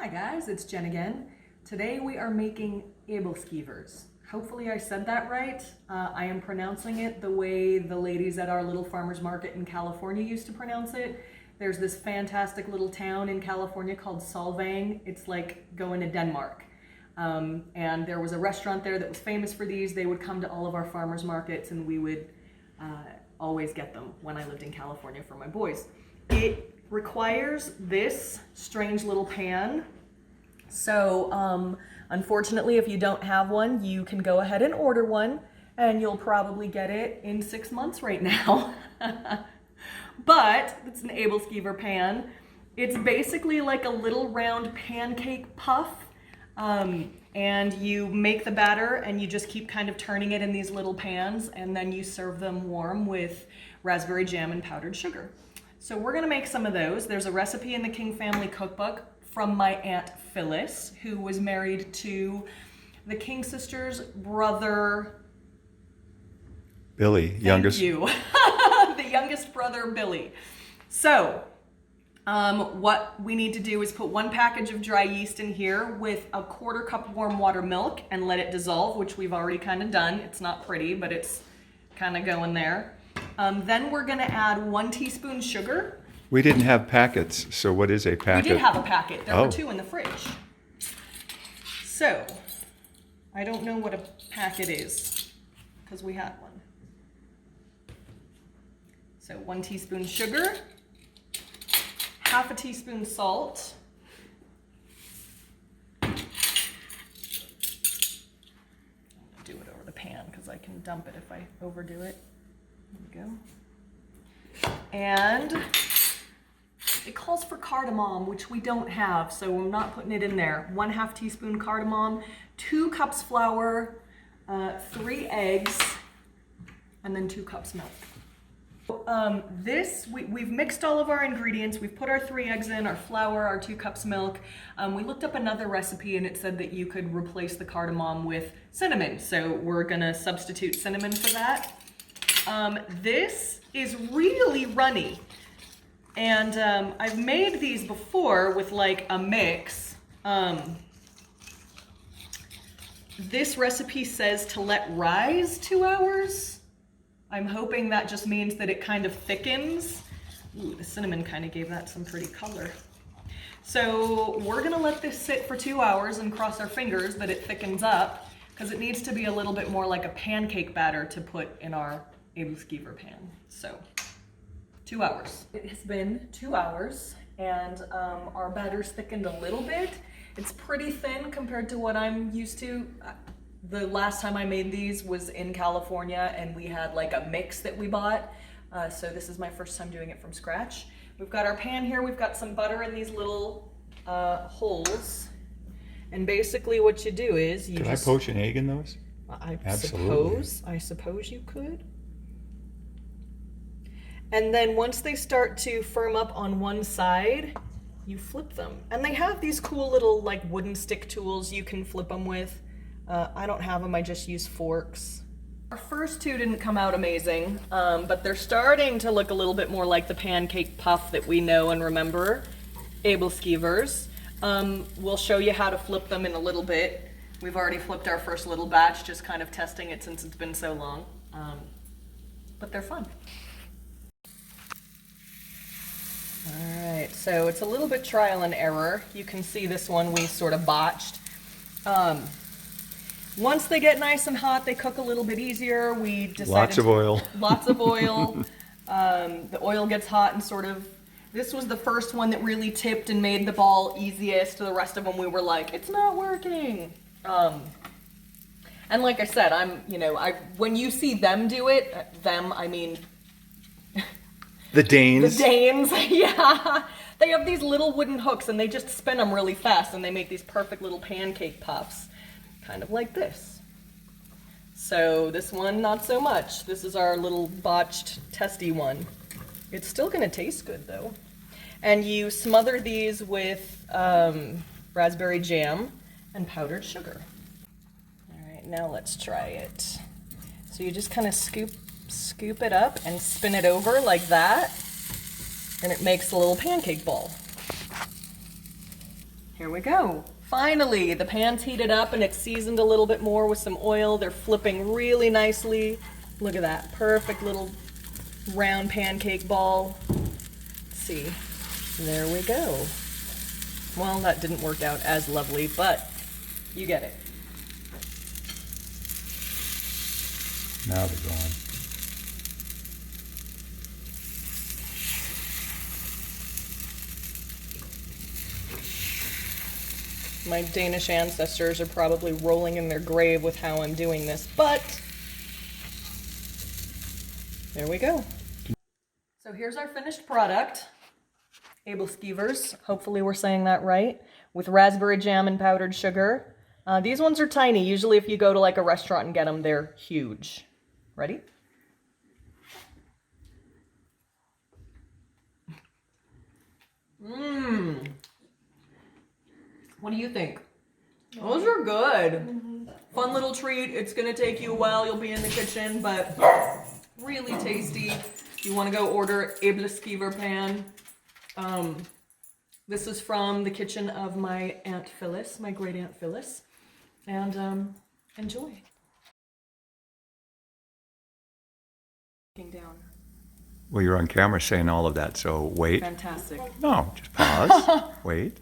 Hi guys, it's Jen again. Today we are making Aebelskivers. Hopefully I said that right. I am pronouncing it the way the ladies at our little farmer's market in California used to pronounce it. There's this fantastic little town in California called Solvang. It's like going to Denmark. And there was a restaurant there that was famous for these. They would come to all of our farmers markets and we would always get them when I lived in California for my boys. It requires this strange little pan. So unfortunately, if you don't have one, you can go ahead and order one and you'll probably get it in 6 months right now. But it's an Aebelskiver pan. It's basically like a little round pancake puff. And you make the batter and you just keep kind of turning it in these little pans, and then you serve them warm with raspberry jam and powdered sugar. So we're gonna make some of those. There's a recipe in the King family cookbook from my Aunt Phyllis, who was married to the King sisters' brother. Billy, youngest. Thank you. The youngest brother, Billy. So, what we need to do is put 1 package of dry yeast in here with a 1/4 cup warm water milk and let it dissolve, which we've already kind of done. It's not pretty, but it's kind of going there. Then we're gonna add 1 teaspoon sugar. We didn't have packets, so what is a packet? We did have a packet. There Oh. were 2 in the fridge. So, I don't know what a packet is, because we had one. So 1 teaspoon sugar, 1/2 teaspoon salt, do it over the pan because I can dump it if I overdo it. There we go. And it calls for cardamom, which we don't have, so I'm not putting it in there. 1/2 teaspoon cardamom, 2 cups flour, 3 eggs, and then 2 cups milk. We've mixed all of our ingredients. We've put our 3 eggs in, our flour, our 2 cups milk. We looked up another recipe and it said that you could replace the cardamom with cinnamon. So we're gonna substitute cinnamon for that. This is really runny. And I've made these before with like a mix. This recipe says to let rise 2 hours. I'm hoping that just means that it kind of thickens. Ooh, the cinnamon kind of gave that some pretty color. So we're gonna let this sit for 2 hours and cross our fingers that it thickens up, because it needs to be a little bit more like a pancake batter to put in our Aebelskiver pan. So 2 hours. It has been 2 hours and our batter's thickened a little bit. It's pretty thin compared to what I'm used to. The last time I made these was in California and we had like a mix that we bought. So this is my first time doing it from scratch. We've got our pan here, we've got some butter in these little holes. And basically what you do is you Could I poach an egg in those? Absolutely. I suppose you could. And then once they start to firm up on one side, you flip them. And they have these cool little like wooden stick tools you can flip them with. I don't have them, I just use forks. Our first 2 didn't come out amazing, but they're starting to look a little bit more like the pancake puff that we know and remember, Aebelskivers. We'll show you how to flip them in a little bit. We've already flipped our first little batch, just kind of testing it since it's been so long. But they're fun. All right, so it's a little bit trial and error. You can see this one we sort of botched. Once they get nice and hot, they cook a little bit easier. We decided Lots of oil. Lots of oil. The oil gets hot and sort of, this was the first one that really tipped and made the ball easiest. The rest of them we were like, it's not working. And like I said, when you see them do it, I mean, The Danes. the Danes, yeah. They have these little wooden hooks and they just spin them really fast and they make these perfect little pancake puffs. Kind of like this. So this one, not so much. This is our little botched, testy one. It's still gonna taste good though. And you smother these with raspberry jam and powdered sugar. All right, now let's try it. So you just kind of scoop it up and spin it over like that, and it makes a little pancake ball. Here we go. Finally, the pan's heated up and it's seasoned a little bit more with some oil. They're flipping really nicely. Look at that, perfect little round pancake ball. Let's see, there we go. Well, that didn't work out as lovely, but you get it. Now they're gone. My Danish ancestors are probably rolling in their grave with how I'm doing this, but there we go. So here's our finished product. Aebelskivers, hopefully we're saying that right, with raspberry jam and powdered sugar. These ones are tiny. Usually if you go to like a restaurant and get them, they're huge. Ready? Mmm. What do you think? Those are good. Fun little treat. It's gonna take you a while. You'll be in the kitchen, but really tasty. If you want to go order Aebelskiver pan. This is from the kitchen of my Aunt Phyllis, my great Aunt Phyllis. And enjoy. Down. Well, you're on camera saying all of that, so wait. Fantastic. No, just pause. Wait.